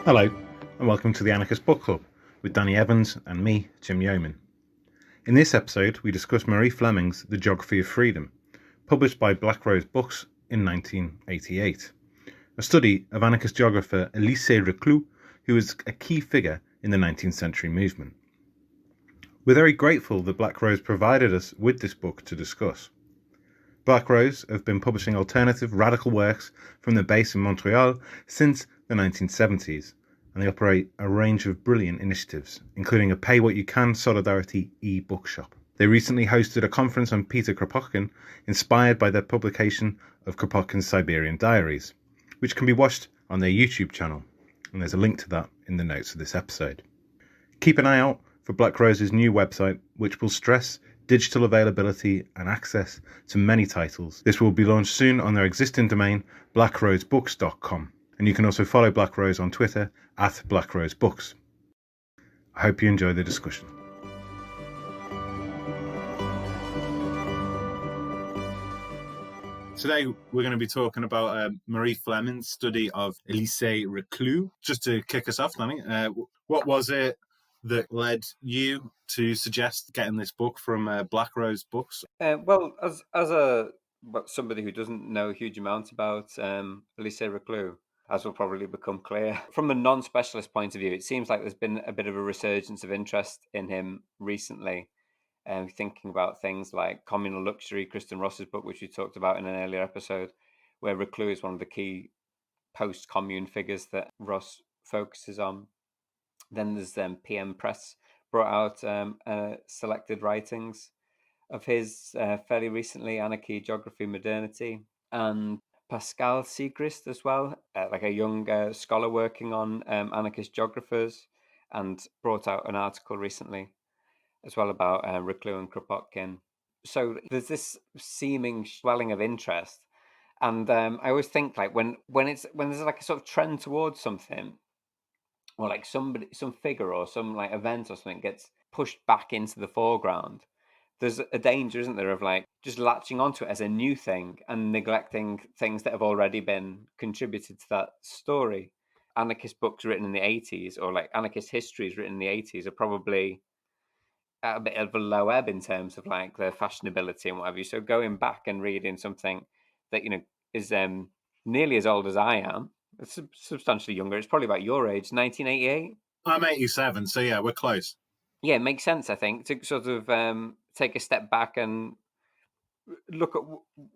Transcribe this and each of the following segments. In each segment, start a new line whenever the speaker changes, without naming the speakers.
Hello, and welcome to the Anarchist Book Club with Danny Evans and me, Jim Yeoman. In this episode, we discuss Marie Fleming's The Geography of Freedom, published by Black Rose Books in 1988, a study of anarchist geographer Elisée Reclus, who was a key figure in the 19th century movement. We're very grateful that Black Rose provided us with this book to discuss. Black Rose have been publishing alternative radical works from their base in Montreal since the 1970s, and they operate a range of brilliant initiatives, including a Pay What You Can Solidarity e-bookshop. They recently hosted a conference on Peter Kropotkin, inspired by their publication of Kropotkin's Siberian Diaries, which can be watched on their YouTube channel, and there's a link to that in the notes of this episode. Keep an eye out for Black Rose's new website, which will stress digital availability and access to many titles. This will be launched soon on their existing domain, blackrosebooks.com. And you can also follow Black Rose on Twitter at blackrosebooks. I hope you enjoy the discussion. Today we're going to be talking about Marie Fleming's study of Elisée Reclus. Just to kick us off, Danny, what was it that led you to suggest getting this book from Black Rose Books?
Well, as somebody who doesn't know a huge amount about Elisée Reclus, as will probably become clear, from a non-specialist point of view, it seems like there's been a bit of a resurgence of interest in him recently. Thinking about things like Communal Luxury, Kristen Ross's book, which we talked about in an earlier episode, where Reclus is one of the key post-commune figures that Ross focuses on. Then there's PM Press brought out selected writings of his fairly recently, Anarchy, Geography, Modernity, and Pascal Siegrist as well, like a young scholar working on anarchist geographers, and brought out an article recently as well about Reclus and Kropotkin. So there's this seeming swelling of interest, and I always think like when there's like a sort of trend towards something, or like some figure or some like event or something gets pushed back into the foreground, there's a danger, isn't there, of like just latching onto it as a new thing and neglecting things that have already been contributed to that story. Anarchist books written in the 80s, or like anarchist histories written in the 80s, are probably at a bit of a low ebb in terms of like their fashionability and what have you. So going back and reading something that, you know, is nearly as old as I am, it's substantially younger, it's probably about your age, 1988.
I'm 87, so yeah, we're close.
Yeah, it makes sense, I think, to sort of take a step back and look at,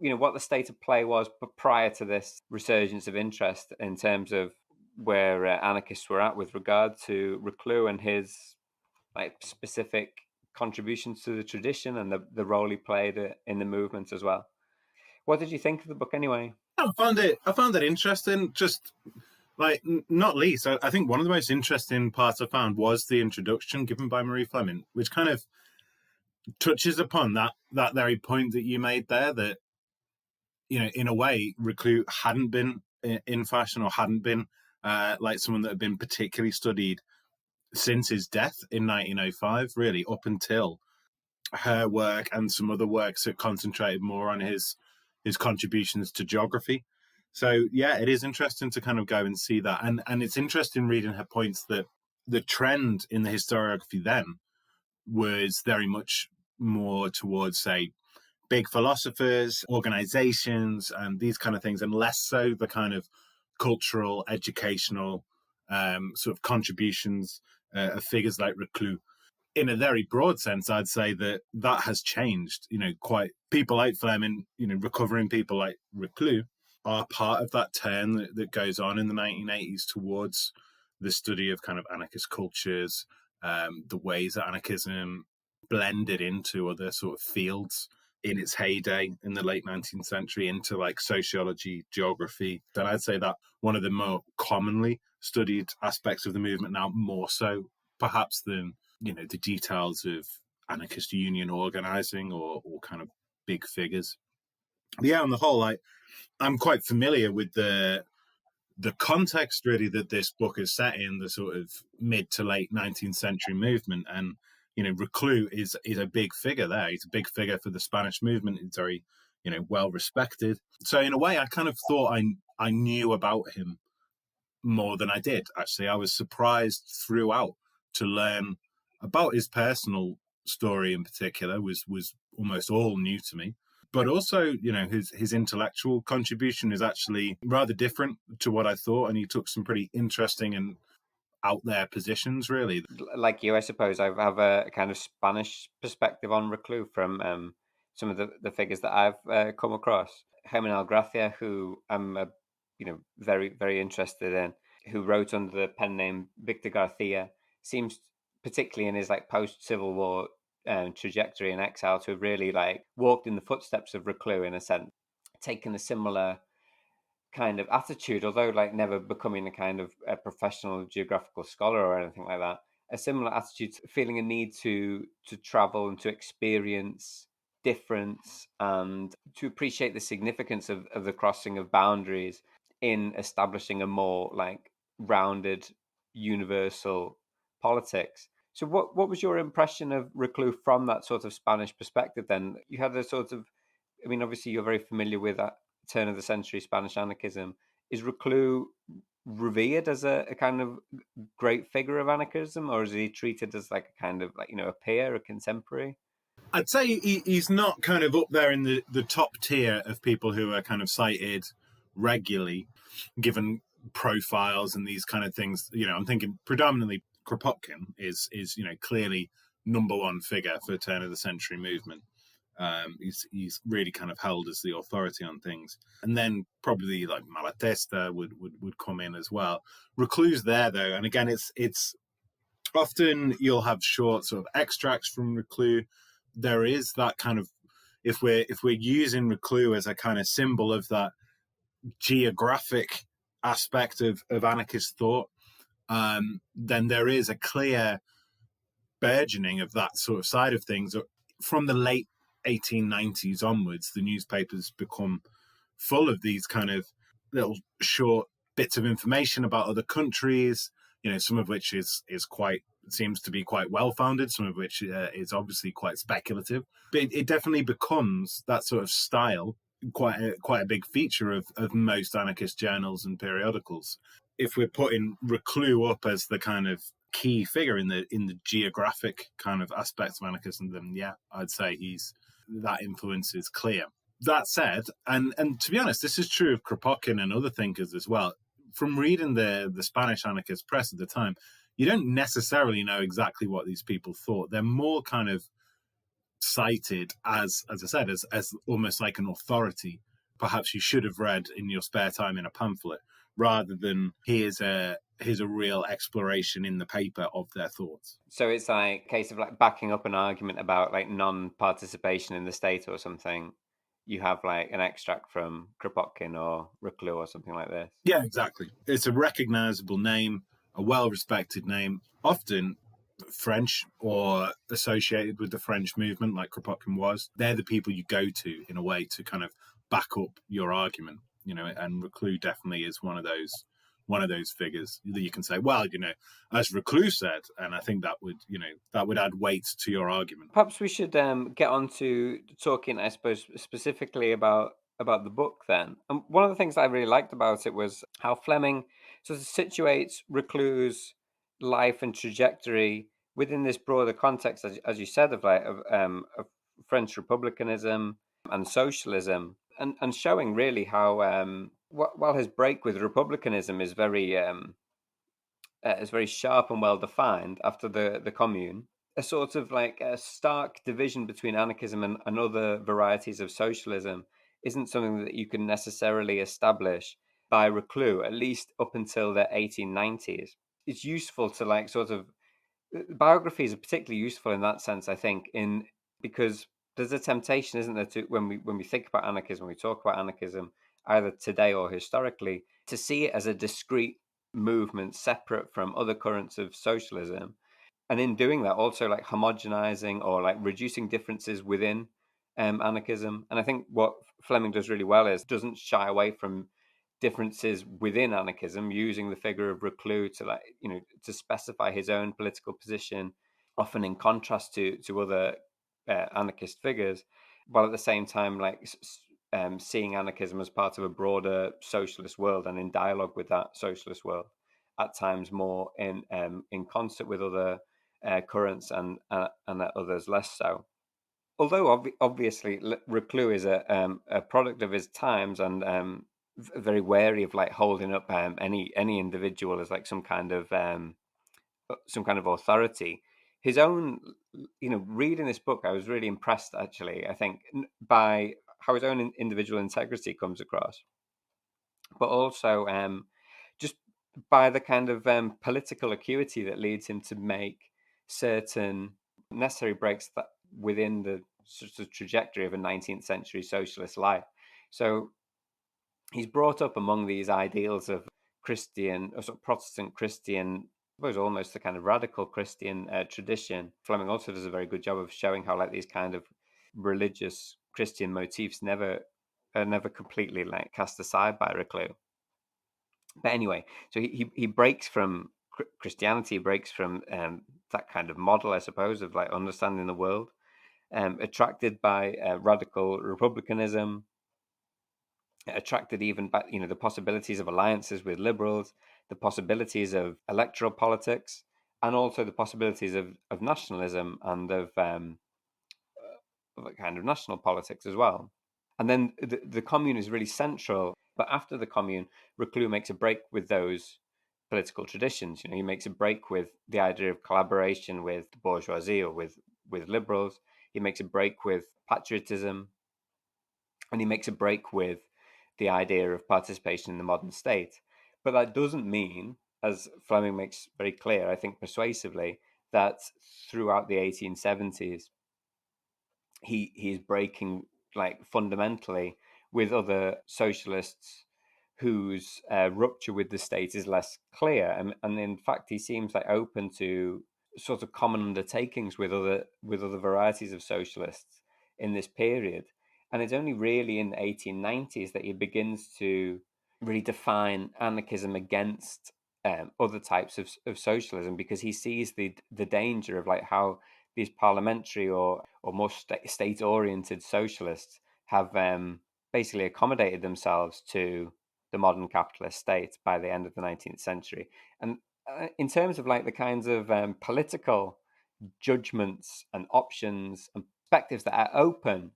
you know, what the state of play was prior to this resurgence of interest in terms of where anarchists were at with regard to Reclus and his like specific contributions to the tradition and the role he played in the movement as well. What did you think of the book anyway?
I found it interesting. Just like, not least, I think one of the most interesting parts I found was the introduction given by Marie Fleming, which kind of touches upon that very point that you made there, that, you know, in a way, Reclus hadn't been in fashion, or hadn't been like someone that had been particularly studied since his death in 1905, really, up until her work and some other works that concentrated more on his contributions to geography. So yeah, it is interesting to kind of go and see that, and it's interesting reading her points that the trend in the historiography then was very much more towards, say, big philosophers, organizations, and these kind of things, and less so the kind of cultural, educational sort of contributions of figures like Reclus. In a very broad sense, I'd say that has changed. You know, quite people like Fleming, you know, recovering people like Reclus are part of that turn that goes on in the 1980s towards the study of kind of anarchist cultures, the ways that anarchism blended into other sort of fields in its heyday in the late 19th century, into like sociology, geography. Then I'd say that one of the more commonly studied aspects of the movement now, more so perhaps than, you know, the details of anarchist union organizing or kind of big figures. But yeah, on the whole, I'm quite familiar with the context really that this book is set in, the sort of mid to late 19th century movement. And, you know, Reclus is a big figure there. He's a big figure for the Spanish movement. He's very, you know, well respected. So in a way, I kind of thought I knew about him more than I did, actually. I was surprised throughout to learn about his personal story in particular was almost all new to me. But also, his intellectual contribution is actually rather different to what I thought, and he took some pretty interesting and out there positions, really.
Like you, I suppose I have a kind of Spanish perspective on Reclus from some of the figures that I've come across. Jimenez Gracia, who I'm very very interested in, who wrote under the pen name Victor Garcia, seems particularly in his like post Civil War trajectory in exile to have really like walked in the footsteps of Reclus in a sense, taken a similar kind of attitude, although like never becoming a kind of a professional geographical scholar or anything like that, a similar attitude, feeling a need to travel and to experience difference and to appreciate the significance of the crossing of boundaries in establishing a more like rounded universal politics. So what was your impression of Reclus from that sort of Spanish perspective then? You had a sort of, I mean, obviously you're very familiar with that turn of the century Spanish anarchism. Is Reclus revered as a kind of great figure of anarchism, or is he treated as like a kind of like a peer, a contemporary?
I'd say he's not kind of up there in the top tier of people who are kind of cited regularly, given profiles and these kind of things. I'm thinking predominantly Kropotkin is clearly number one figure for turn of the century movement. He's really kind of held as the authority on things, and then probably like Malatesta would come in as well. Reclus there though, and again it's often you'll have short sort of extracts from Reclus. There is that kind of, if we're using Reclus as a kind of symbol of that geographic aspect of anarchist thought, then there is a clear burgeoning of that sort of side of things. From the late 1890s onwards, the newspapers become full of these kind of little short bits of information about other countries, some of which is quite, seems to be quite well founded, some of which is obviously quite speculative. But it definitely becomes that sort of style quite a big feature of most anarchist journals and periodicals. If we're putting Reclus up as the kind of key figure in the geographic kind of aspects of anarchism, then yeah, I'd say that influence is clear. That said, and to be honest, this is true of Kropotkin and other thinkers as well. From reading the Spanish anarchist press at the time, you don't necessarily know exactly what these people thought. They're more kind of cited as I said, as almost like an authority. Perhaps you should have read in your spare time in a pamphlet, rather than here's a real exploration in the paper of their thoughts.
So it's like a case of like backing up an argument about like non-participation in the state or something. You have like an extract from Kropotkin or Reclus or something like this.
Yeah, exactly. It's a recognizable name, a well-respected name, often French or associated with the French movement, like Kropotkin was. They're the people you go to in a way to kind of back up your argument, and Reclus definitely is one of those figures that you can say, well, as Reclus said, and I think that would add weight to your argument.
Perhaps we should get on to talking, I suppose, specifically about the book then. And one of the things I really liked about it was how Fleming sort of situates Reclus' life and trajectory within this broader context, as you said, of French republicanism and socialism, and showing really how while his break with republicanism is very sharp and well defined after the Commune, a sort of like a stark division between anarchism and other varieties of socialism isn't something that you can necessarily establish by Reclus, at least up until the 1890s. It's useful to like sort of, biographies are particularly useful in that sense, I think, in because there's a temptation, isn't there, to when we think about anarchism, when we talk about anarchism, either today or historically, to see it as a discrete movement separate from other currents of socialism, and in doing that also like homogenizing or like reducing differences within anarchism. And I think what Fleming does really well is doesn't shy away from differences within anarchism, using the figure of Reclus to like to specify his own political position, often in contrast to other anarchist figures, while at the same time like seeing anarchism as part of a broader socialist world and in dialogue with that socialist world, at times more in concert with other currents and at others less so. Although obviously Reclus is a product of his times and very wary of like holding up any individual as like some kind of authority. His own, reading this book, I was really impressed actually. I think by how his own individual integrity comes across, but also just by the kind of political acuity that leads him to make certain necessary breaks that within the sort of trajectory of a 19th century socialist life. So he's brought up among these ideals of Christian, or sort of Protestant Christian, I suppose almost the kind of radical Christian tradition. Fleming also does a very good job of showing how like these kind of religious Christian motifs are never completely like cast aside by Reclus. But anyway, so he breaks from Christianity, breaks from that kind of model, I suppose, of like understanding the world, attracted by radical republicanism, attracted even by the possibilities of alliances with liberals, the possibilities of electoral politics, and also the possibilities of nationalism and of a kind of national politics as well. And then the commune is really central. But after the commune, Reclus makes a break with those political traditions. He makes a break with the idea of collaboration with the bourgeoisie or with liberals. He makes a break with patriotism, and he makes a break with the idea of participation in the modern state. But that doesn't mean, as Fleming makes very clear, I think persuasively, that throughout the 1870s, he's breaking like fundamentally with other socialists whose rupture with the state is less clear, and in fact he seems like open to sort of common undertakings with other varieties of socialists in this period. And it's only really in the 1890s that he begins to really define anarchism against other types of socialism, because he sees the danger of like how these parliamentary or more state oriented socialists have basically accommodated themselves to the modern capitalist state by the end of the 19th century. And in terms of like the kinds of political judgments and options and perspectives that are open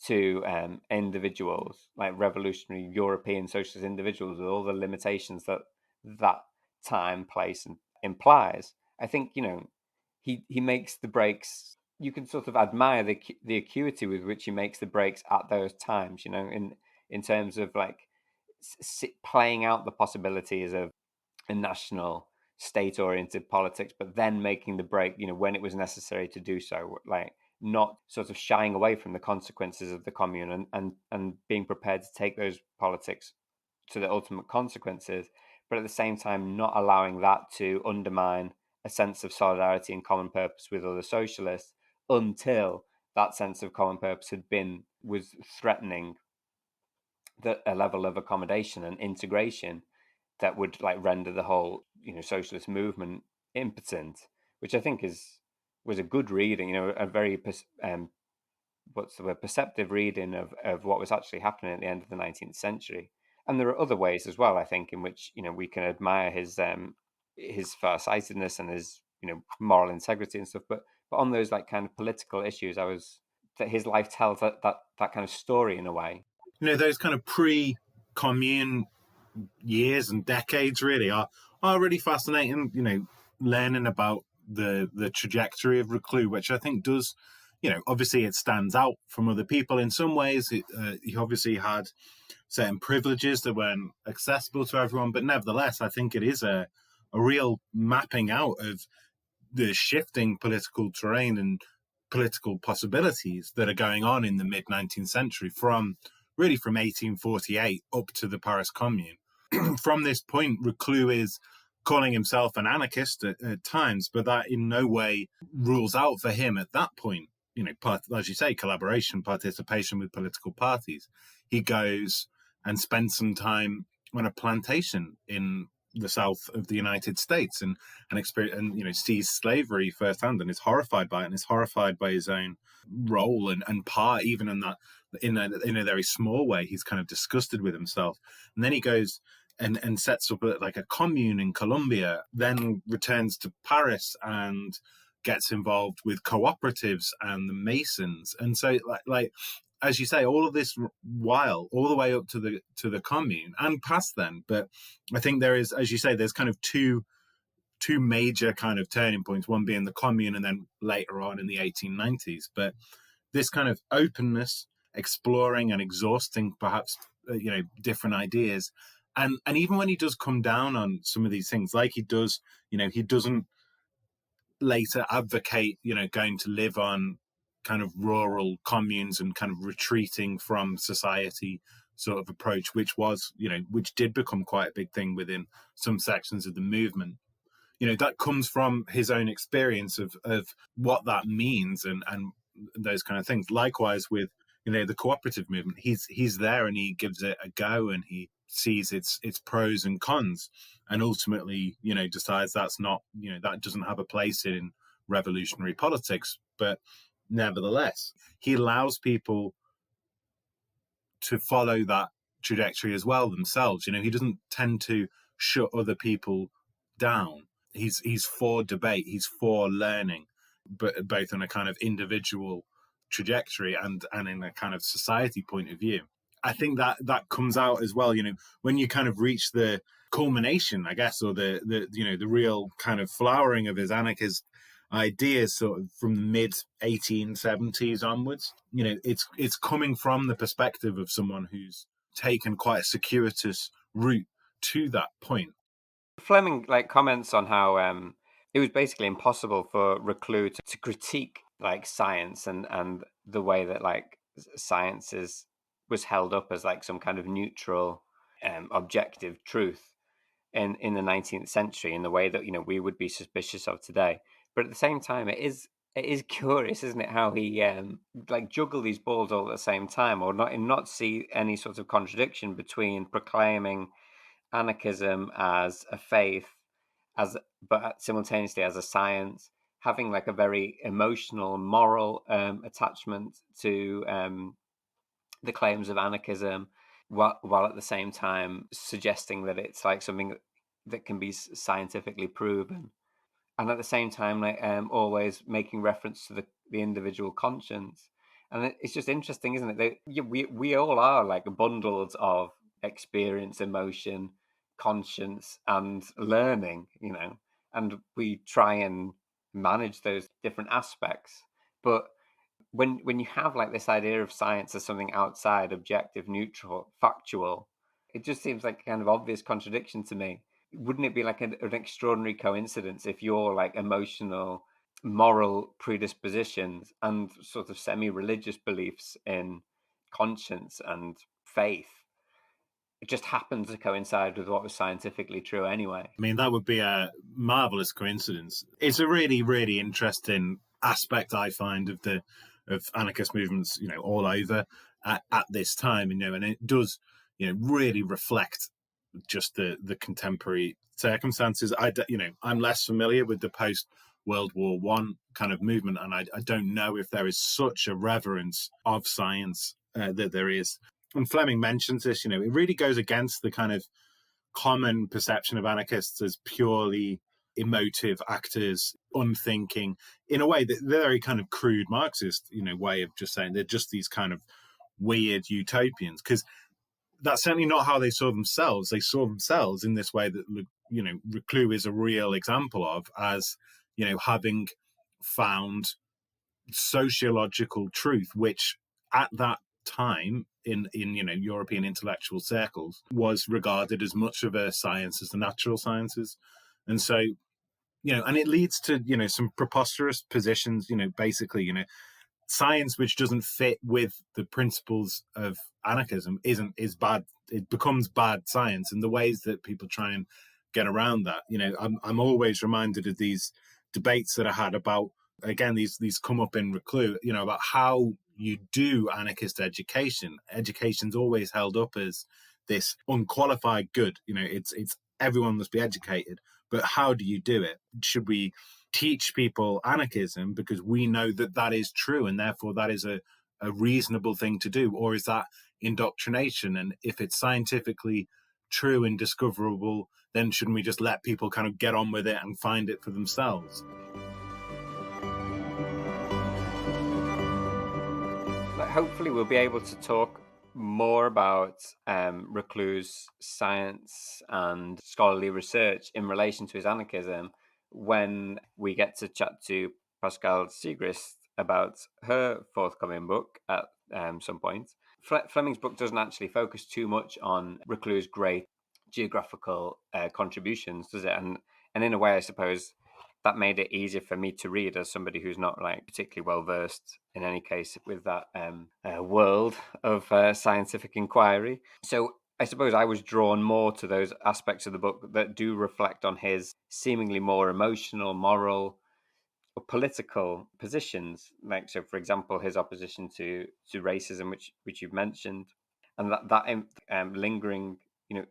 to individuals, like revolutionary European socialist individuals, with all the limitations that that time, place, and implies, I think he makes the breaks. You can sort of admire the acuity with which he makes the breaks at those times. In terms of like playing out the possibilities of a national state-oriented politics, but then making the break, when it was necessary to do so, like not sort of shying away from the consequences of the commune, and being prepared to take those politics to the ultimate consequences, but at the same time not allowing that to undermine a sense of solidarity and common purpose with other socialists until that sense of common purpose was threatening a level of accommodation and integration that would like render the whole socialist movement impotent, which I think was a good reading, a very what's the word, perceptive reading of what was actually happening at the end of the 19th century. And there are other ways as well, I think, in which we can admire his farsightedness and his moral integrity and stuff. But on those like kind of political issues, that his life tells that kind of story in a way.
Those kind of pre-commune years and decades really are really fascinating. Learning about the trajectory of Reclus, which I think does, obviously it stands out from other people in some ways. He obviously had certain privileges that weren't accessible to everyone, but nevertheless, I think it is a real mapping out of the shifting political terrain and political possibilities that are going on in the mid 19th century, from 1848 up to the Paris Commune. From this point, Reclus is calling himself an anarchist at times, but that in no way rules out for him at that point, as you say, collaboration, participation with political parties. He goes and spends some time on a plantation in the South of the United States and experience and sees slavery firsthand and is horrified by it and is horrified by his own role and part even in that in a very small way. He's kind of disgusted with himself, and then he goes and sets up like a commune in Colombia, then returns to Paris and gets involved with cooperatives and the Masons. And so like as you say, all of this while all the way up to the commune and past then. But I think there is, as you say, there's kind of two major kind of turning points, one being the commune and then later on in the 1890s. But this kind of openness, exploring and exhausting perhaps different ideas, and even when he does come down on some of these things, like he does, he doesn't later advocate going to live on kind of rural communes and kind of retreating from society sort of approach, which did become quite a big thing within some sections of the movement. That comes from his own experience of what that means and those kind of things. Likewise with the cooperative movement, he's there and he gives it a go and he sees its pros and cons, and ultimately decides that's not that doesn't have a place in revolutionary politics. But nevertheless, he allows people to follow that trajectory as well themselves. He doesn't tend to shut other people down. He's for debate, he's for learning, but both on a kind of individual trajectory and in a kind of society point of view. I think that comes out as well, when you kind of reach the culmination, I guess, or the real kind of flowering of his anarchist ideas sort of from the mid 1870s onwards. It's coming from the perspective of someone who's taken quite a circuitous route to that point.
Fleming comments on how it was basically impossible for Reclus to critique science and the way that science was held up as some kind of neutral objective truth in the 19th century in the way that we would be suspicious of today. But at the same time, it is curious, isn't it, how he juggle these balls all at the same time, or not see any sort of contradiction between proclaiming anarchism as a faith, but simultaneously as a science, having a very emotional, moral attachment to the claims of anarchism, while at the same time suggesting that it's something that can be scientifically proven, and at the same time always making reference to the individual conscience. And it's just interesting, isn't it? We all are bundles of experience, emotion, conscience, and learning, and we try and manage those different aspects. But when you have this idea of science as something outside, objective, neutral, factual, it just seems like a kind of obvious contradiction to me. Wouldn't it be an extraordinary coincidence if your emotional, moral predispositions and sort of semi-religious beliefs in conscience and faith, it just happened to coincide with what was scientifically true anyway?
I mean, that would be a marvelous coincidence. It's a really, really interesting aspect, I find, of anarchist movements, all over at this time, and it does, really reflect just the contemporary circumstances. I'm less familiar with the post World War I kind of movement, and I don't know if there is such a reverence of science that there is. And Fleming mentions this, it really goes against the kind of common perception of anarchists as purely emotive actors, unthinking, in a way that they're very kind of crude Marxist, way of just saying they're just these kind of weird utopians, because that's certainly not how they saw themselves. They saw themselves in this way that, Reclus is a real example of, as, having found sociological truth, which at that time in European intellectual circles was regarded as much of a science as the natural sciences. And so, and it leads to, some preposterous positions, basically, science which doesn't fit with the principles of anarchism is bad. It becomes bad science, and the ways that people try and get around that, I'm always reminded of these debates that I had about, again, these come up in Reclus, about how you do anarchist education. Education's always held up as this unqualified good. It's everyone must be educated. But how do you do it? Should we teach people anarchism because we know that that is true and therefore that is a reasonable thing to do? Or is that indoctrination? And if it's scientifically true and discoverable, then shouldn't we just let people kind of get on with it and find it for themselves?
Hopefully we'll be able to talk more about Reclus' science and scholarly research in relation to his anarchism when we get to chat to Pascal Sigrist about her forthcoming book at some point. Fleming's book doesn't actually focus too much on Reclus' great geographical contributions, does it? And in a way, I suppose that made it easier for me to read as somebody who's not particularly well versed in any case with that world of scientific inquiry. So I suppose I was drawn more to those aspects of the book that do reflect on his seemingly more emotional, moral, or political positions. So for example, his opposition to racism, which you've mentioned, and that lingering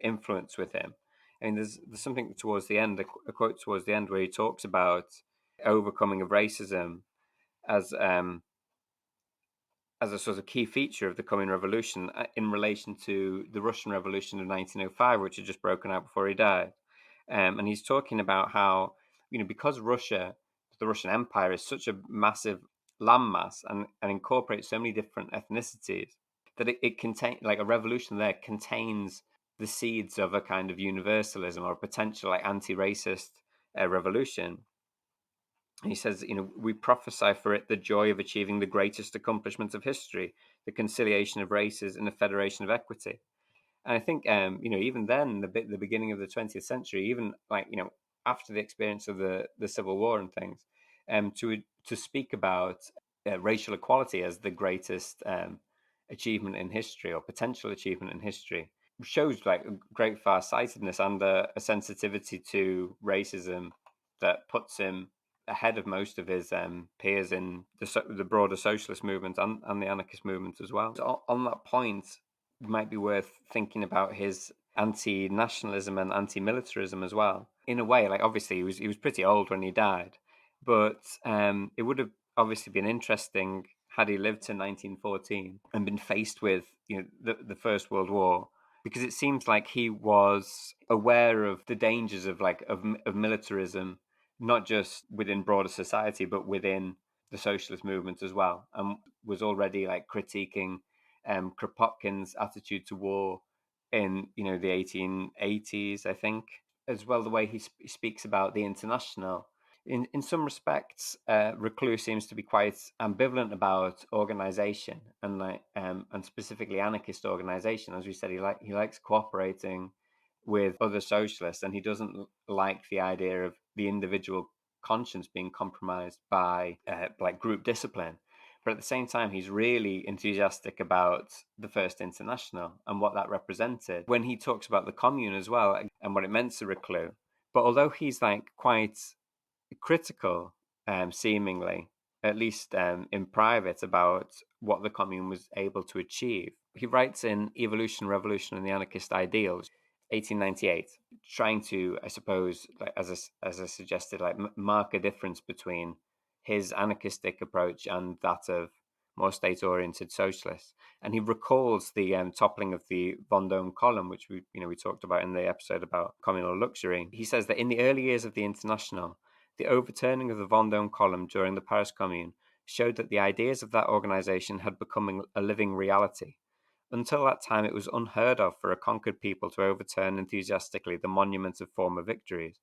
influence with him. I mean, there's something towards the end, a quote towards the end, where he talks about overcoming of racism as a sort of key feature of the coming revolution in relation to the Russian Revolution of 1905, which had just broken out before he died. And he's talking about how, because the Russian Empire is such a massive landmass and incorporates so many different ethnicities, that it contains, like, a revolution there contains the seeds of a kind of universalism or a potential anti-racist revolution. And he says, we prophesy for it the joy of achieving the greatest accomplishment of history, the conciliation of races and the federation of equity. And I think, even then, the beginning of the 20th century, even after the experience of the Civil War and things, to speak about racial equality as the greatest achievement in history or potential achievement in history shows a great farsightedness and a sensitivity to racism that puts him ahead of most of his peers in the broader socialist movement and the anarchist movement as well. So on that point, it might be worth thinking about his anti-nationalism and anti-militarism as well. In a way, obviously he was pretty old when he died, but it would have obviously been interesting had he lived to 1914 and been faced with the First World War, because it seems like he was aware of the dangers of militarism, not just within broader society, but within the socialist movement as well, and was already critiquing Kropotkin's attitude to war in the 1880s, I think, as well. The way he speaks about the International. In some respects, Reclus seems to be quite ambivalent about organization and specifically anarchist organization. As we said, he likes cooperating with other socialists, and he doesn't like the idea of the individual conscience being compromised by group discipline. But at the same time, he's really enthusiastic about the First International and what that represented when he talks about the Commune as well and what it meant to Reclus. But although he's quite critical, seemingly, at least in private, about what the Commune was able to achieve, he writes in Evolution, Revolution, and the Anarchist Ideals, 1898, trying to, I suppose, as I suggested, mark a difference between his anarchistic approach and that of more state-oriented socialists. And he recalls the toppling of the Vendôme column, which we talked about in the episode about communal luxury. He says that in the early years of the International, the overturning of the Vendôme column during the Paris Commune showed that the ideas of that organization had become a living reality. Until that time, it was unheard of for a conquered people to overturn enthusiastically the monuments of former victories.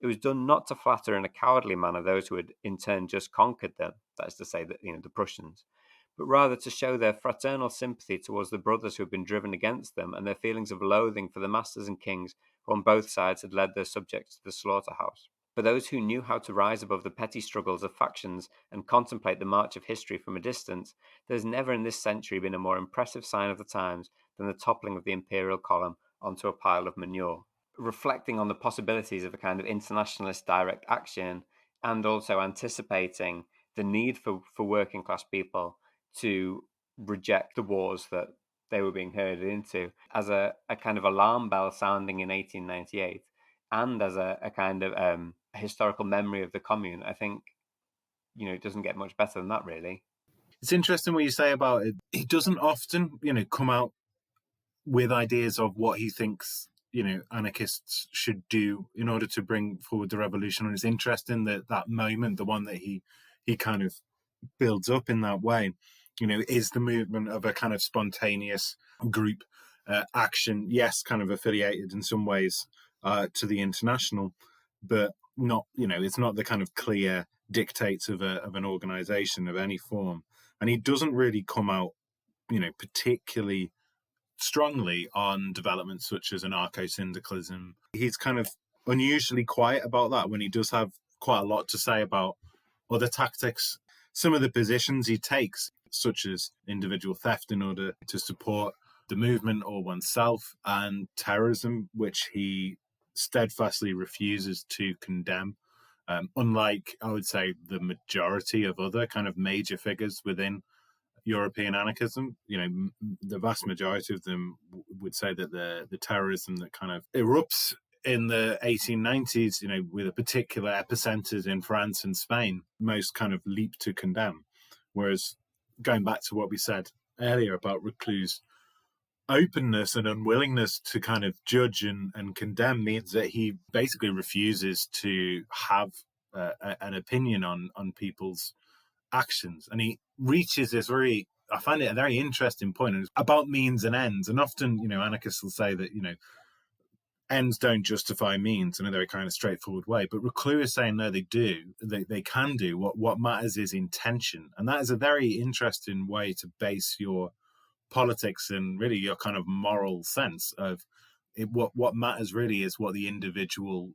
It was done not to flatter in a cowardly manner those who had in turn just conquered them, that is to say, the Prussians, but rather to show their fraternal sympathy towards the brothers who had been driven against them, and their feelings of loathing for the masters and kings who on both sides had led their subjects to the slaughterhouse. For those who knew how to rise above the petty struggles of factions and contemplate the march of history from a distance, there has never in this century been a more impressive sign of the times than the toppling of the imperial column onto a pile of manure. Reflecting on the possibilities of a kind of internationalist direct action, and also anticipating the need for working class people to reject the wars that they were being herded into, as a kind of alarm bell sounding in 1898, and as a kind of a historical memory of the commune, I think, it doesn't get much better than that, really.
It's interesting what you say about it. He doesn't often, come out with ideas of what he thinks, anarchists should do in order to bring forward the revolution. And it's interesting that that moment, the one that he kind of builds up in that way, is the movement of a kind of spontaneous group action. Yes, kind of affiliated in some ways to the International, but not, it's not the kind of clear dictates of an organization of any form. And he doesn't really come out, particularly strongly on developments such as anarcho-syndicalism. He's kind of unusually quiet about that when he does have quite a lot to say about other tactics. Some of the positions he takes, such as individual theft in order to support the movement or oneself, and terrorism, which he steadfastly refuses to condemn. Unlike, I would say, the majority of other kind of major figures within European anarchism, the vast majority of them would say that the terrorism that kind of erupts in the 1890s, with a particular epicenters in France and Spain, most kind of leap to condemn. Whereas going back to what we said earlier about Reclus' openness and unwillingness to kind of judge and condemn means that he basically refuses to have an opinion on people's actions. And he reaches this I find it a very interesting point about means and ends. And often, anarchists will say that, ends don't justify means in a very kind of straightforward way. But Reclus is saying, no, they do. They can do. What matters is intention. And that is a very interesting way to base your politics and really your kind of moral sense of it. What matters really is what the individual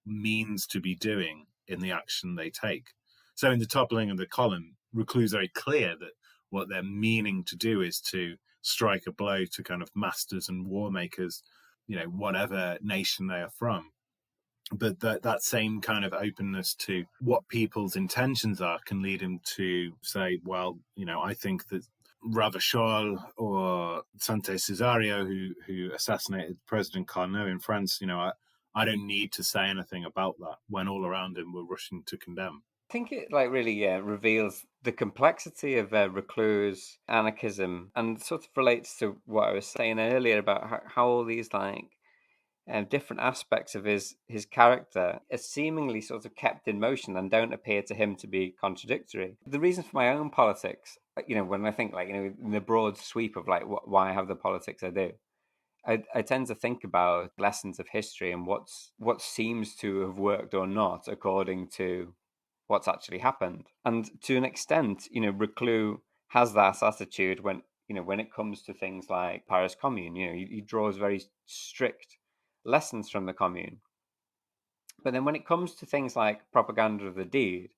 means to be doing in the action they take. So in the toppling of the column, Reclus is very clear that what they're meaning to do is to strike a blow to kind of masters and war makers, whatever nation they are from. But that same kind of openness to what people's intentions are can lead him to say, well, I think that Ravachol or Sante Cesario, who assassinated President Carnot in France, I don't need to say anything about that when all around him were rushing to condemn.
I think it really reveals the complexity of Reclus' anarchism, and sort of relates to what I was saying earlier about how all these different aspects of his character are seemingly sort of kept in motion and don't appear to him to be contradictory. The reason for my own politics, when I think in the broad sweep of why I have the politics I do, I tend to think about lessons of history and what seems to have worked or not according to what's actually happened. And to an extent, Reclus has that attitude when it comes to things like Paris Commune. He draws very strict lessons from the Commune. But then when it comes to things like propaganda of the deed,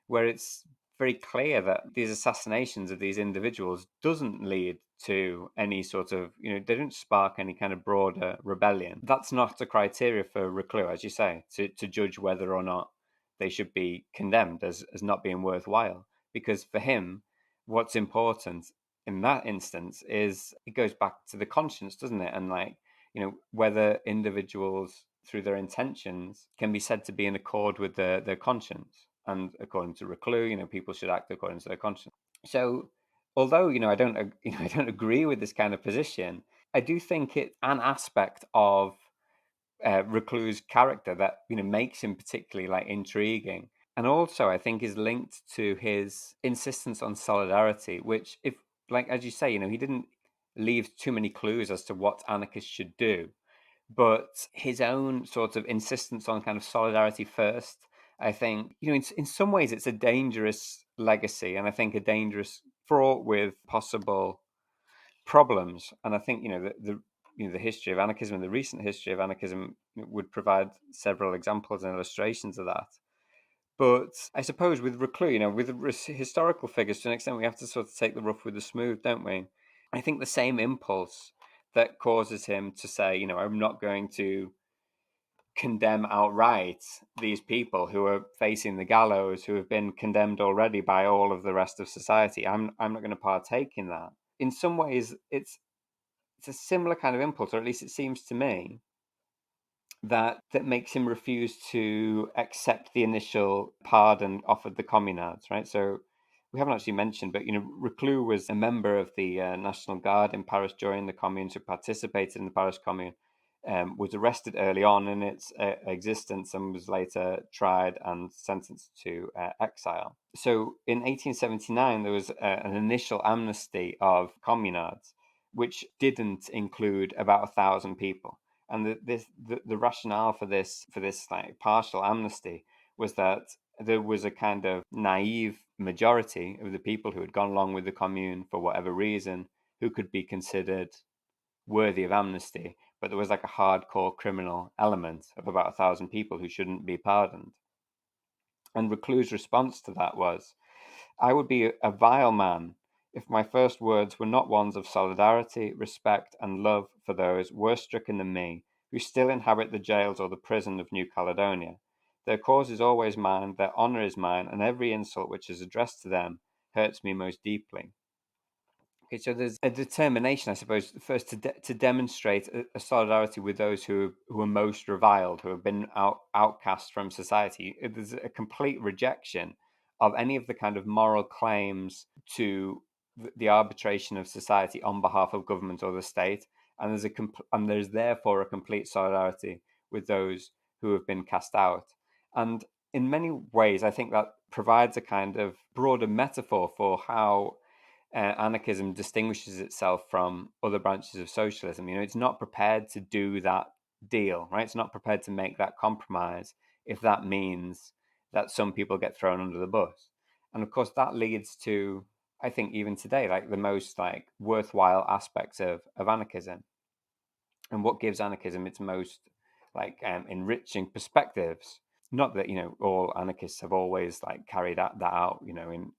where it's very clear that these assassinations of these individuals doesn't lead to any sort of, they don't spark any kind of broader rebellion. That's not a criteria for Reclus, as you say, to judge whether or not they should be condemned as not being worthwhile. Because for him, what's important in that instance is it goes back to the conscience, doesn't it? And whether individuals through their intentions can be said to be in accord with their conscience. And according to Reclus, people should act according to their conscience. So, although I don't, I don't agree with this kind of position, I do think it's an aspect of Reclus' character that makes him particularly intriguing, and also I think is linked to his insistence on solidarity, which, if as you say, he didn't leave too many clues as to what anarchists should do, but his own sort of insistence on kind of solidarity first, I think, in some ways it's a dangerous legacy, and I think a dangerous, fraught with possible problems. And I think, the history of anarchism and the recent history of anarchism would provide several examples and illustrations of that. But I suppose with Reclus, with historical figures, to an extent, we have to sort of take the rough with the smooth, don't we? I think the same impulse that causes him to say, I'm not going to condemn outright these people who are facing the gallows, who have been condemned already by all of the rest of society. I'm not going to partake in that. In some ways, it's a similar kind of impulse, or at least it seems to me, that makes him refuse to accept the initial pardon offered the communards, right? So we haven't actually mentioned, but Reclus was a member of the National Guard in Paris during the Commune, who participated in the Paris Commune, was arrested early on in its existence and was later tried and sentenced to exile. So in 1879, there was an initial amnesty of communards, which didn't include about 1,000 people. And the rationale for this like partial amnesty was that there was a kind of naive majority of the people who had gone along with the commune for whatever reason who could be considered worthy of amnesty, but there was like a hardcore criminal element of about 1,000 people who shouldn't be pardoned. And Reclus' response to that was, I would be a vile man if my first words were not ones of solidarity, respect, and love for those worse stricken than me, who still inhabit the jails or the prison of New Caledonia. Their cause is always mine, their honour is mine, and every insult which is addressed to them hurts me most deeply. Okay, so there's a determination, I suppose, first to demonstrate a solidarity with those who are most reviled, who have been outcast from society. There's a complete rejection of any of the kind of moral claims to the arbitration of society on behalf of government or the state, and there's therefore a complete solidarity with those who have been cast out. And in many ways, I think that provides a kind of broader metaphor for how anarchism distinguishes itself from other branches of socialism. It's not prepared to do that deal, right? It's not prepared to make that compromise if that means that some people get thrown under the bus. And of course, that leads to, I think, even today, like the most like worthwhile aspects of anarchism, and what gives anarchism its most like enriching perspectives. Not that all anarchists have always like carried that out,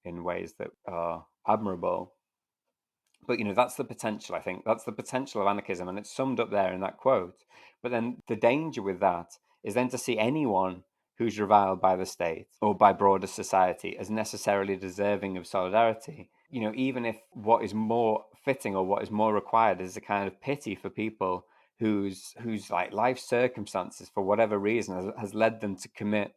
in ways that are admirable, but that's the potential. I think that's the potential of anarchism, and it's summed up there in that quote. But then the danger with that is then to see anyone who's reviled by the state or by broader society as necessarily deserving of solidarity. Even if what is more fitting or what is more required is a kind of pity for people whose like life circumstances, for whatever reason, has led them to commit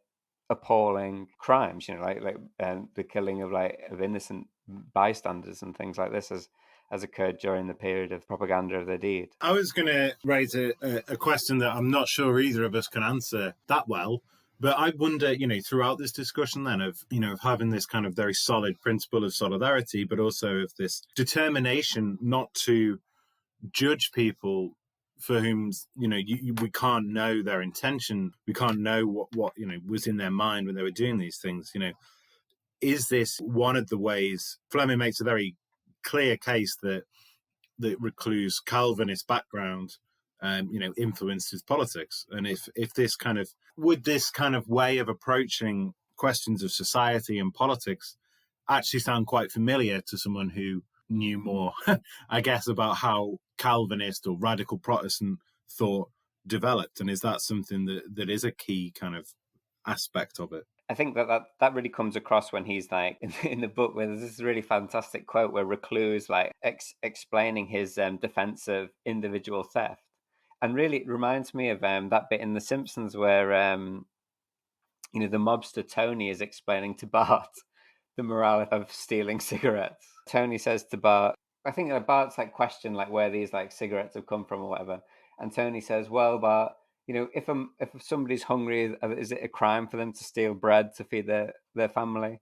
appalling crimes. Like the killing of innocent bystanders and things like this has occurred during the period of propaganda of the deed.
I was going to raise a question that I'm not sure either of us can answer that well, but I wonder, throughout this discussion then of having this kind of very solid principle of solidarity, but also of this determination not to judge people for whom, we can't know their intention. We can't know what was in their mind when they were doing these things. Is this one of the ways? Fleming makes a very clear case that Reclus' Calvinist background, influenced his politics. And if this kind of way of approaching questions of society and politics actually sound quite familiar to someone who knew more, I guess, about how Calvinist or radical Protestant thought developed, and is that something that is a key kind of aspect of it?
I think that really comes across when he's like in the book, where there's this really fantastic quote where Reclus like explaining his defense of individual theft, and really it reminds me of that bit in The Simpsons where the mobster Tony is explaining to Bart the morality of stealing cigarettes. Tony says to Bart, I think that Bart's like question like where these like cigarettes have come from or whatever, and Tony says, "Well, Bart, if somebody's hungry, is it a crime for them to steal bread to feed their family?"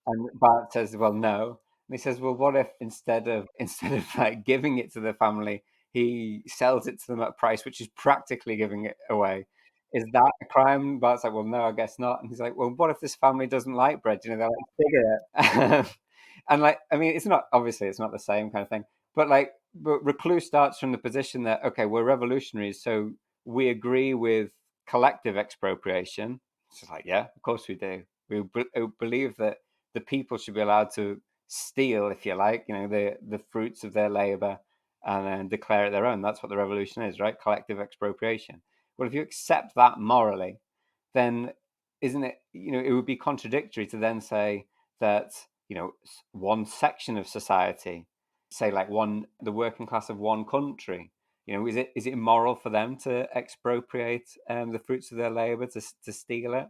And Bart says, "Well, no." And he says, "Well, what if instead of like giving it to the family, he sells it to them at a price which is practically giving it away? Is that a crime?" Bart's like, "Well, no, I guess not." And he's like, "Well, what if this family doesn't like bread? They like cigarette." And like, I mean, it's not the same kind of thing, but like, Reclus starts from the position that okay, we're revolutionaries, so we agree with collective expropriation. It's just like, yeah, of course we do. We believe that the people should be allowed to steal, if you like, the fruits of their labor and then declare it their own. That's what the revolution is, right? Collective expropriation. Well, if you accept that morally, then isn't it, it would be contradictory to then say that, one section of society, say like the working class of one country, Is it immoral for them to expropriate the fruits of their labor, to steal it?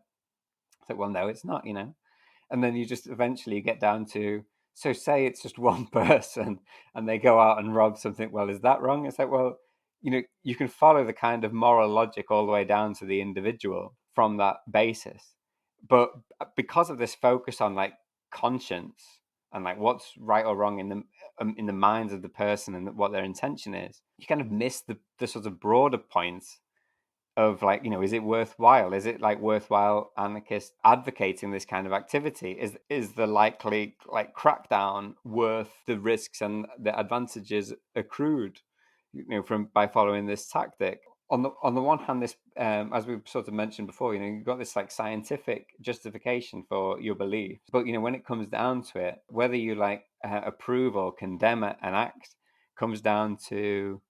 It's like, well, no, it's not. And then you just eventually get down to, so say it's just one person and they go out and rob something. Well, is that wrong? It's like, well, you can follow the kind of moral logic all the way down to the individual from that basis. But because of this focus on like conscience and like what's right or wrong in the minds of the person and what their intention is, you kind of miss the sort of broader points of like, is it worthwhile? Is it like worthwhile anarchists advocating this kind of activity? Is the likely like crackdown worth the risks and the advantages accrued, from by following this tactic? On the one hand, this as we've sort of mentioned before, you've got this like scientific justification for your belief, but when it comes down to it, whether you like approve or condemn an act comes down to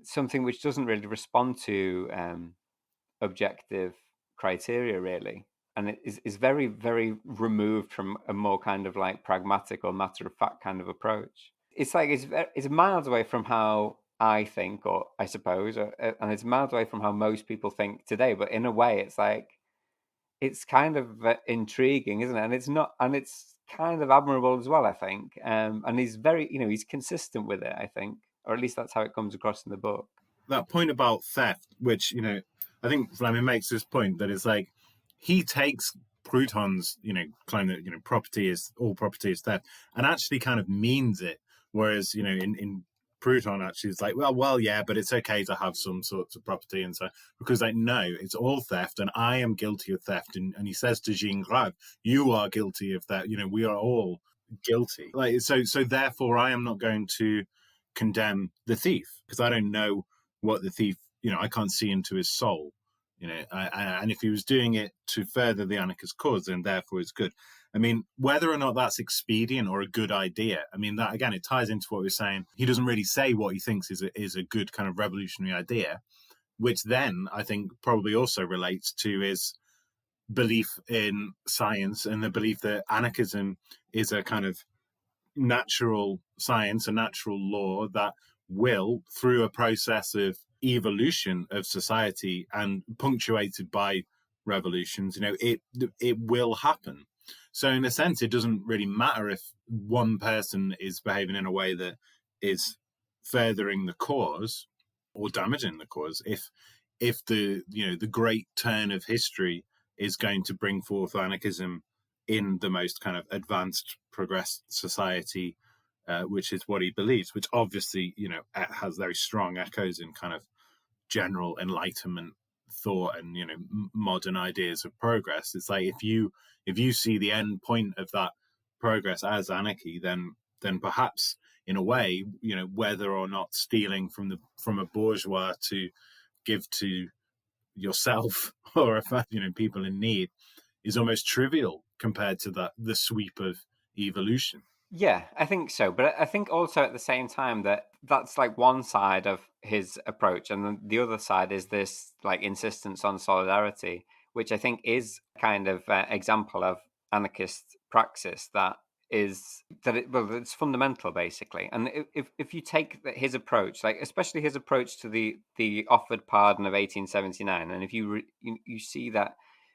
something which doesn't really respond to objective criteria, really, and it is very, very removed from a more kind of like pragmatic or matter of fact kind of approach. It's like it's miles away from how I think, or I suppose, and it's miles away from how most people think today. But in a way, it's like it's kind of intriguing, isn't it? And it's not, and it's kind of admirable as well, I think. And he's very, he's consistent with it, I think, or at least that's how it comes across in the book.
That point about theft, which, I think Fleming makes this point that it's like he takes Proudhon's, claim that, all property is theft, and actually kind of means it. Whereas, in Proudhon actually it's like, well, yeah, but it's okay to have some sorts of property. And so, because like, no, it's all theft and I am guilty of theft. And he says to Jean Grave, you are guilty of that. We are all guilty. Like, so therefore I am not going to condemn the thief because I don't know what the thief, I can't see into his soul, and if he was doing it to further the anarchist cause, then therefore it's good. I mean, whether or not that's expedient or a good idea, I mean, that again, it ties into what we're saying. He doesn't really say what he thinks is a good kind of revolutionary idea, which then I think probably also relates to his belief in science and the belief that anarchism is a kind of natural science, a natural law that will, through a process of evolution of society and punctuated by revolutions, it will happen. So in a sense, it doesn't really matter if one person is behaving in a way that is furthering the cause or damaging the cause. If the great turn of history is going to bring forth anarchism in the most kind of advanced, progressed society, which is what he believes, which obviously, has very strong echoes in kind of general Enlightenment thought and, modern ideas of progress. It's like if you see the end point of that progress as anarchy, then perhaps in a way, whether or not stealing from a bourgeois to give to yourself or people in need is almost trivial compared to the sweep of evolution.
Yeah, I think so. But I think also at the same time that that's like one side of his approach. And then the other side is this like insistence on solidarity, which I think is kind of example of anarchist praxis it's fundamental basically. And if you take his approach, like especially his approach to the offered pardon of 1879, and if you see that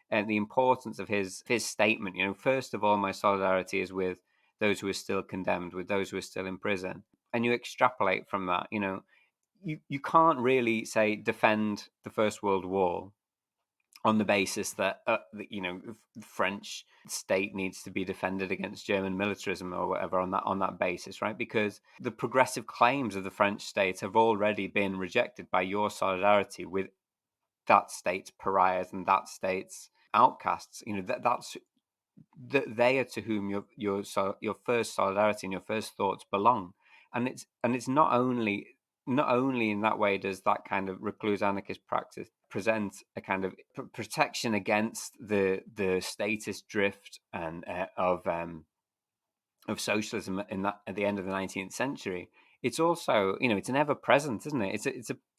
and the importance of his statement, first of all, my solidarity is with those who are still condemned, with those who are still in prison, and you extrapolate from that, you can't really say defend the First World War on the basis that the French state needs to be defended against German militarism or whatever on that basis, right? Because the progressive claims of the French state have already been rejected by your solidarity with that state's pariahs and that state's outcasts. That's that they are to whom your first solidarity and your first thoughts belong, and it's not only in that way does that kind of recluse anarchist praxis present a kind of protection against the statist drift and of socialism in that at the end of the 19th century. It's also, it's an ever present, isn't it?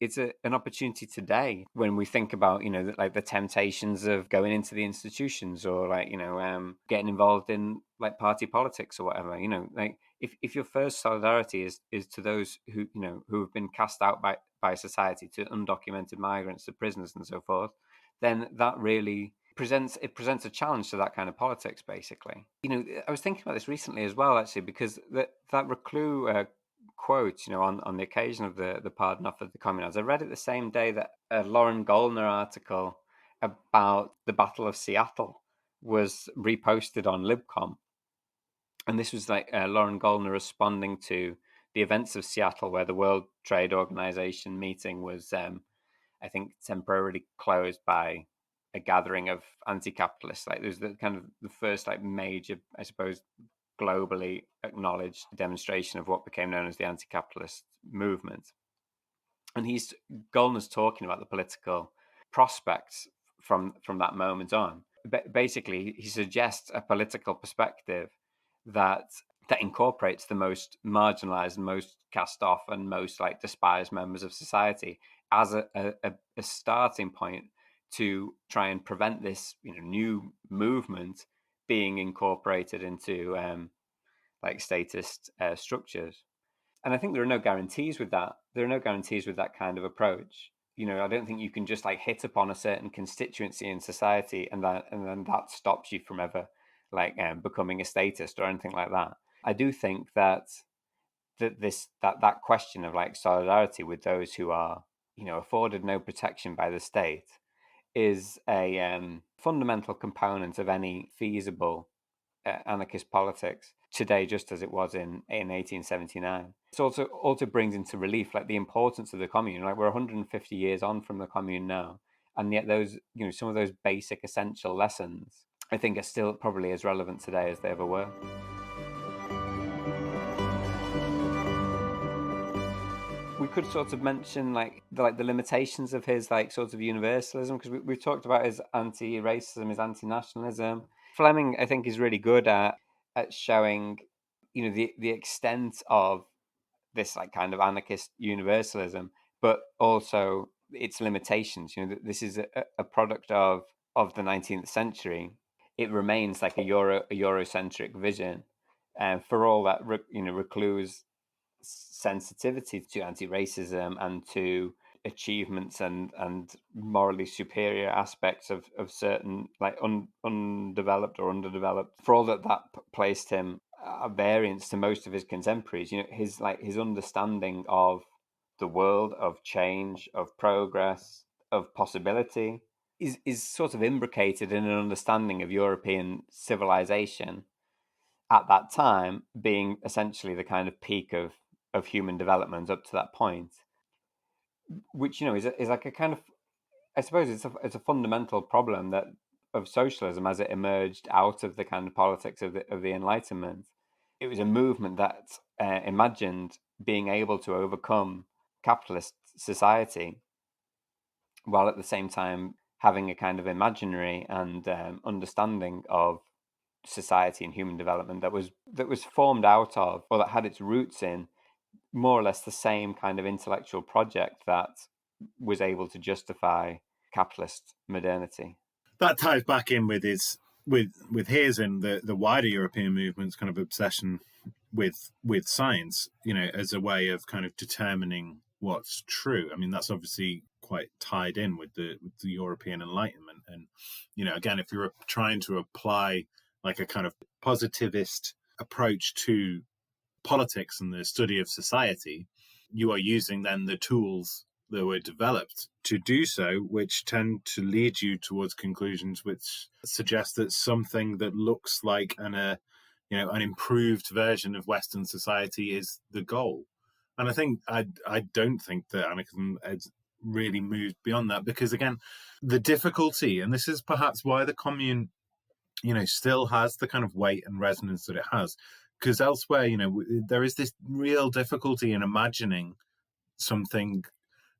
It's an opportunity today when we think about, like the temptations of going into the institutions or like, getting involved in like party politics or whatever, like if your first solidarity is to those who who have been cast out by society, to undocumented migrants, to prisoners, and so forth, then that really presents a challenge to that kind of politics, basically. I was thinking about this recently as well, actually, because that Reclus quote, on the occasion of the pardon offered the communards, I read it the same day that a Lauren Gollner article about the Battle of Seattle was reposted on Libcom. And this was like Lauren Gollner responding to the events of Seattle, where the World Trade Organization meeting was, I think, temporarily closed by a gathering of anti-capitalists. Like, there's the kind of the first like major, I suppose, globally acknowledged demonstration of what became known as the anti-capitalist movement. And Gollner's talking about the political prospects from that moment on. Basically, he suggests a political perspective that incorporates the most marginalized, most cast off, and most like despised members of society as a starting point to try and prevent this new movement being incorporated into like statist structures. And I think there are no guarantees with that. There are no guarantees with that kind of approach. I don't think you can just like hit upon a certain constituency in society and then that stops you from ever like becoming a statist or anything like that. I do think that that question of like solidarity with those who are afforded no protection by the state is a fundamental component of any feasible anarchist politics today, just as it was in 1879. It also brings into relief like the importance of the commune. Like, we're 150 years on from the commune now, and yet those some of those basic essential lessons I think are still probably as relevant today as they ever were. We could sort of mention like the limitations of his like sort of universalism, because we've talked about his anti-racism, his anti-nationalism. Fleming, I think, is really good at showing the extent of this like kind of anarchist universalism, but also its limitations. This is a product of the 19th century. It remains like a Eurocentric vision, and for all that Reclus' sensitivity to anti-racism and to achievements and morally superior aspects of certain like undeveloped or underdeveloped, for all that placed him at variance to most of his contemporaries. His understanding of the world, of change, of progress, of possibility is sort of imbricated in an understanding of European civilization at that time, being essentially the kind of peak of human development up to that point, which is like a kind of, I suppose it's a fundamental problem that of socialism as it emerged out of the kind of politics of the Enlightenment. It was a movement that imagined being able to overcome capitalist society, while at the same time having a kind of imaginary and understanding of society and human development that was formed out of, or that had its roots in, more or less the same kind of intellectual project that was able to justify capitalist modernity.
That ties back in with his and the wider European movement's kind of obsession with science, as a way of kind of determining what's true. I mean, that's obviously quite tied in with the European Enlightenment. And again, if you're trying to apply like a kind of positivist approach to politics and the study of society, you are using then the tools that were developed to do so, which tend to lead you towards conclusions which suggest that something that looks like an improved version of Western society is the goal. And I think I don't think that anarchism has really moved beyond that, because again, the difficulty, and this is perhaps why the commune still has the kind of weight and resonance that it has, because elsewhere there is this real difficulty in imagining something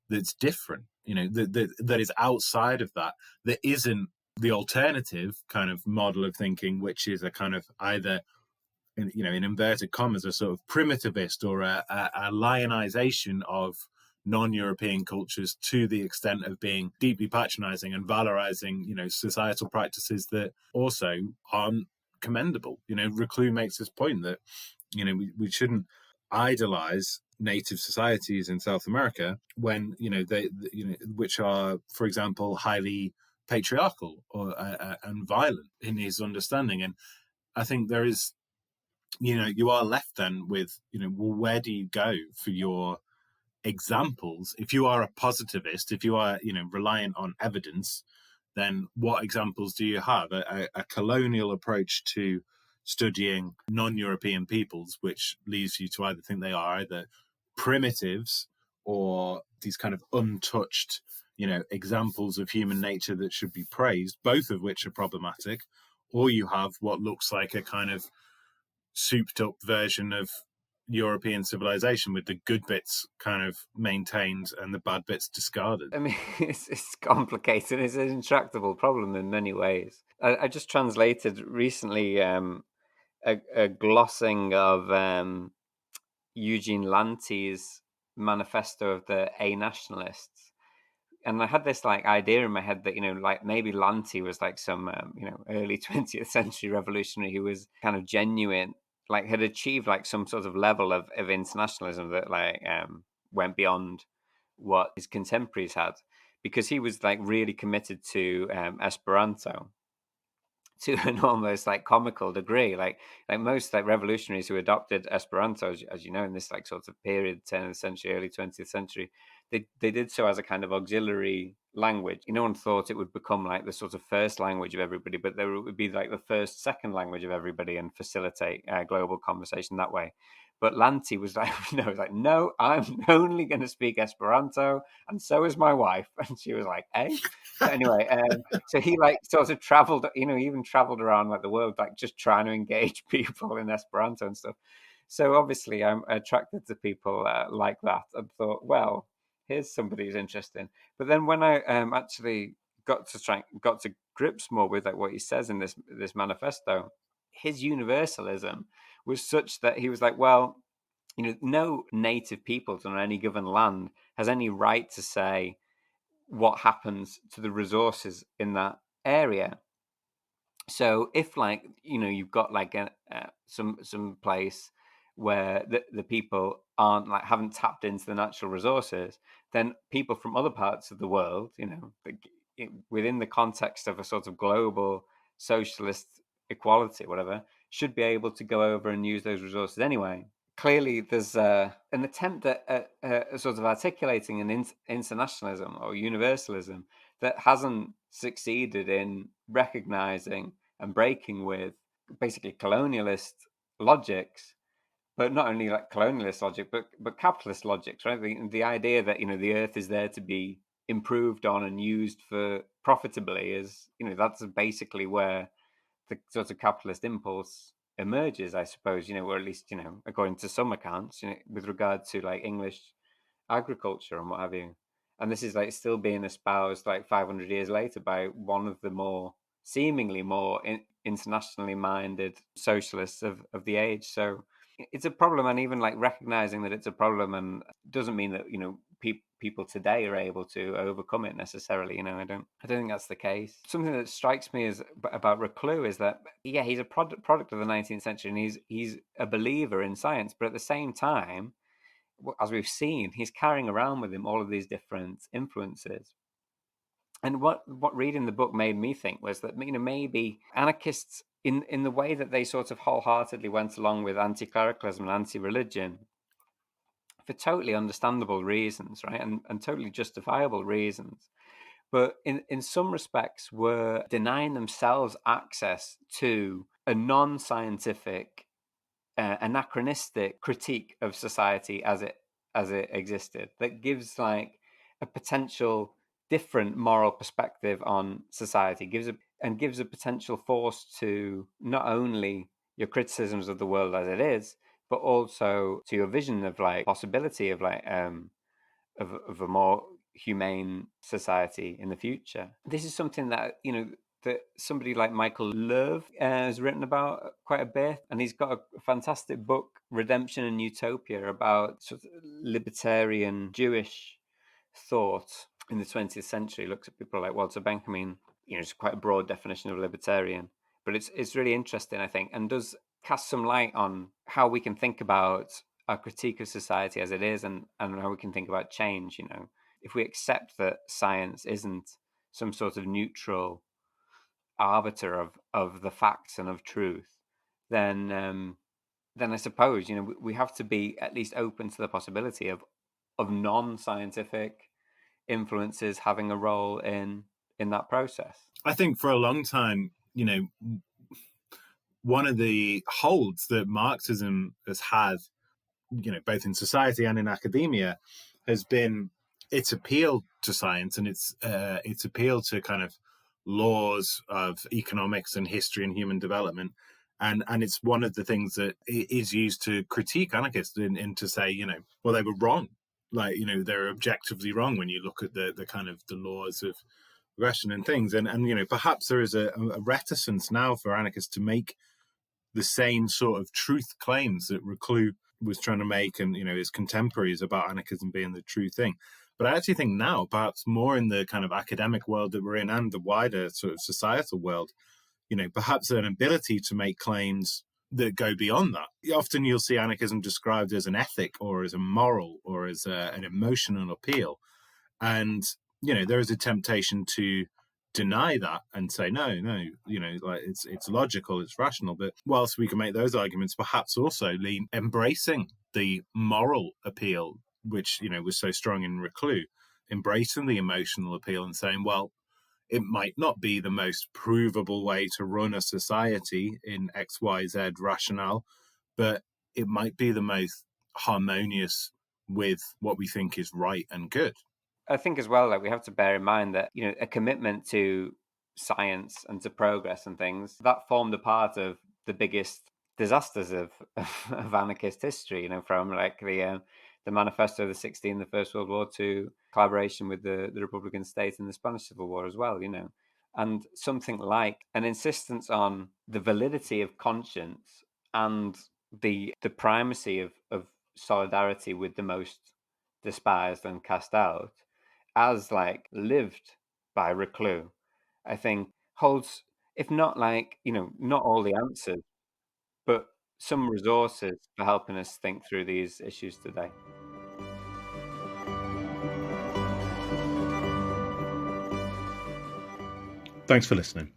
that's different, that is outside of that isn't the alternative kind of model of thinking, which is a kind of either in inverted commas a sort of primitivist or a lionization of non-European cultures to the extent of being deeply patronizing and valorizing societal practices that also aren't commendable. Reclus makes this point that We shouldn't idolize native societies in South America when which are, for example, highly patriarchal or and violent in his understanding. And I think there is, you are left then with, well, where do you go for your examples? If you are a positivist, if you are, reliant on evidence, then what examples do you have? A colonial approach to studying non-European peoples, which leads you to either think they are either primitives or these kind of untouched, examples of human nature that should be praised, both of which are problematic, or you have what looks like a kind of souped up version of European civilization with the good bits kind of maintained and the bad bits discarded.
I mean, it's complicated. It's an intractable problem in many ways. I just translated recently a glossing of Eugene Lanty's manifesto of the A-Nationalists. And I had this like idea in my head that, like maybe Lanty was like some, early 20th century revolutionary who was kind of genuine, like had achieved like some sort of level of internationalism that like went beyond what his contemporaries had, because he was like really committed to Esperanto to an almost like comical degree. Like most like revolutionaries who adopted Esperanto, as you know, in this like sort of period, 10th century, early 20th century, they did so as a kind of auxiliary language. No one thought it would become like the sort of first language of everybody, but there would be like the first, second language of everybody and facilitate global conversation that way. But Lanty was like, no, I'm only going to speak Esperanto, and so is my wife. And she was like, eh? But anyway, so he like sort of traveled, he even traveled around like the world, like just trying to engage people in Esperanto and stuff. So obviously, I'm attracted to people like that, and thought, well, here's somebody who's interesting. But then when I actually got to grips more with like what he says in this manifesto, his universalism was such that he was like, well, no native peoples on any given land has any right to say what happens to the resources in that area. So if like you've got like some place where the people aren't like haven't tapped into the natural resources, then people from other parts of the world, within the context of a sort of global socialist equality, whatever, should be able to go over and use those resources anyway. Clearly, there's an attempt at sort of articulating an internationalism or universalism that hasn't succeeded in recognizing and breaking with basically colonialist logics, but not only like colonialist logic, but capitalist logics, right? The idea that the earth is there to be improved on and used for profitably is that's basically where the sort of capitalist impulse emerges, I suppose, or at least, according to some accounts, with regard to like English agriculture and what have you. And this is like still being espoused like 500 years later by one of the more seemingly more internationally minded socialists of the age. So it's a problem, and even like recognizing that it's a problem and doesn't mean that people today are able to overcome it necessarily. I don't think that's the case. Something that strikes me is about Reclus is that he's a product of the 19th century, and he's a believer in science, but at the same time, as we've seen, he's carrying around with him all of these different influences. And what reading the book made me think was that maybe anarchists, in the way that they sort of wholeheartedly went along with anti-clericalism and anti-religion for totally understandable reasons, right, and totally justifiable reasons, but in some respects were denying themselves access to a non-scientific, anachronistic critique of society as it existed that gives like a potential different moral perspective on society, gives a potential force to not only your criticisms of the world as it is, but also to your vision of like possibility of like of a more humane society in the future. This is something that that somebody like Michael Lerve has written about quite a bit, and he's got a fantastic book, Redemption and Utopia, about sort of libertarian Jewish thought in the 20th century. Looks at people like Walter Benjamin. It's quite a broad definition of libertarian, but it's really interesting, I think, and does cast some light on how we can think about our critique of society as it is, and how we can think about change. If we accept that science isn't some sort of neutral arbiter of the facts and of truth, then I suppose we have to be at least open to the possibility of non-scientific influences having a role in that process.
I think for a long time, one of the holds that Marxism has had, both in society and in academia, has been its appeal to science and its appeal to kind of laws of economics and history and human development. And it's one of the things that is used to critique anarchists and to say, well, they were wrong. Like, they're objectively wrong when you look at the kind of the laws of progression and things. And perhaps there is a reticence now for anarchists to make the same sort of truth claims that Reclus was trying to make, and his contemporaries, about anarchism being the true thing. But I actually think now, perhaps more in the kind of academic world that we're in and the wider sort of societal world, perhaps an ability to make claims that go beyond that. Often you'll see anarchism described as an ethic or as a moral or as an emotional appeal. And, there is a temptation to deny that and say, no, like it's logical, it's rational. But whilst we can make those arguments, perhaps also embracing the moral appeal, which, was so strong in Reclus, embracing the emotional appeal and saying, well, it might not be the most provable way to run a society in XYZ rationale, but it might be the most harmonious with what we think is right and good.
I think as well, we have to bear in mind that, a commitment to science and to progress and things, that formed a part of the biggest disasters of anarchist history, from the Manifesto of the 16, the First World War, to collaboration with the Republican state in the Spanish Civil War as well, and something like an insistence on the validity of conscience and the primacy of solidarity with the most despised and cast out, as lived by Reclus, I think holds, if not not all the answers, but some resources for helping us think through these issues today.
Thanks for listening.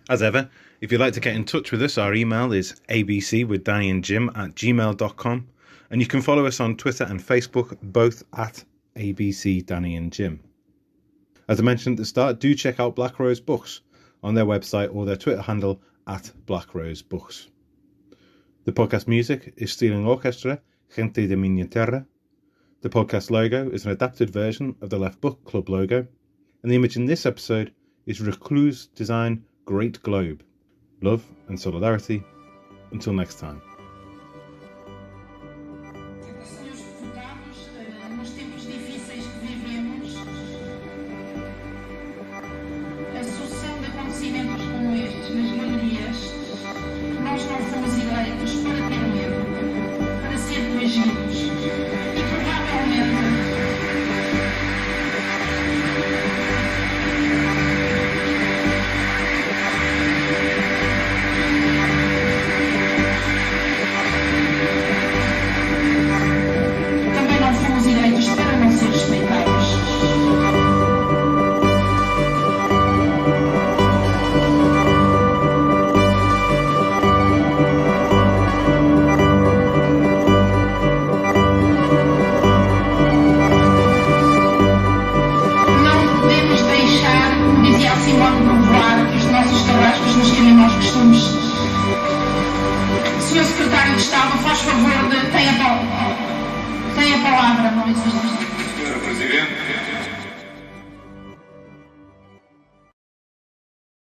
As ever, if you'd like to get in touch with us, our email is abcwithdannyandjim@gmail.com, and you can follow us on Twitter and Facebook, both at abcdannyandjim. As I mentioned at the start, do check out Black Rose Books on their website or their Twitter handle at Black Rose Books. The podcast music is Stealing Orchestra, Gente de Minha Terra. The podcast logo is an adapted version of the Left Book Club logo, and the image in this episode is Reclus' design Great Globe. Love and solidarity. Until next time.
Senhor Secretário de Estado, faz favor, tem a palavra, não existe.